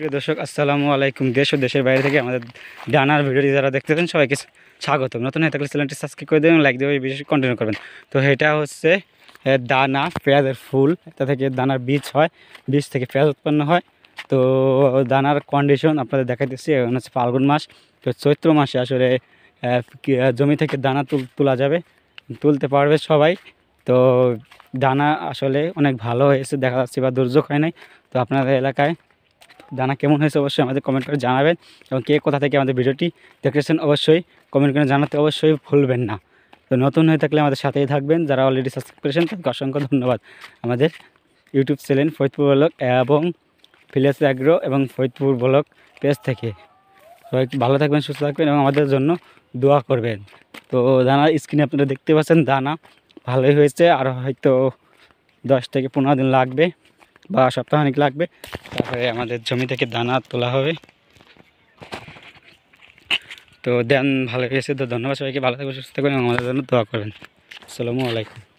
প্রিয় দর্শক, আসসালামু আলাইকুম। দেশ ও দেশের বাইরে থেকে আমাদের ডানার ভিডিওটি যারা দেখতেছেন সবাইকে স্বাগতম। নতুন হয়ে থাকলে চ্যানেলটি সাবস্ক্রাইব করে দেবেন, লাইক দেবেন, বিশেষ কন্টিনিউ করবেন। তো এটা হচ্ছে দানা, পেঁয়াজের ফুল। এটা থেকে দানার বীজ হয়, বীজ থেকে পেঁয়াজ উৎপন্ন হয়। তো দানার কন্ডিশন আপনাদের দেখাইতেছি। এখন হচ্ছে ফাল্গুন মাস। তো চৈত্র মাসে আসলে জমি থেকে দানা তোলা যাবে, তুলতে পারবে সবাই। তো দানা আসলে অনেক ভালো হয়েছে দেখা যাচ্ছে, বা দুর্যোগ হয় নাই। তো আপনাদের এলাকায় দানা কেমন হয়েছে অবশ্যই আমাদের কমেন্ট করে জানাবেন, এবং কে কোথা থেকে আমাদের ভিডিওটি দেখেছেন অবশ্যই কমেন্ট করে জানাতে অবশ্যই ভুলবেন না। তো নতুন হয়ে থাকলে আমাদের সাথেই থাকবেন, যারা অলরেডি সাবস্ক্রাইব করেছেন তাদেরকে অসংখ্য ধন্যবাদ। আমাদের ইউটিউব চ্যানেল ফরিদপুর ব্লগ এবং ভিলেজ অ্যাগ্রো এবং ফরিদপুর ব্লগ পেজ থেকে। সবাই ভালো থাকবেন, সুস্থ থাকবেন এবং আমাদের জন্য দোয়া করবেন। তো দানা স্ক্রিনে আপনারা দেখতে পাচ্ছেন, দানা ভালোই হয়েছে। আর হয়তো 10 থেকে 15 দিন লাগবে বা সপ্তাহখানেক লাগবে, তারপরে আমাদের জমি থেকে দানা তোলা হবে। তো দেন ভালো হয়েছে। তো ধন্যবাদ সবাইকে, ভালো থাকবেন, সুস্থ থাকবেন এবং আমাদের জন্য দোয়া করবেন। আসসালামু আলাইকুম।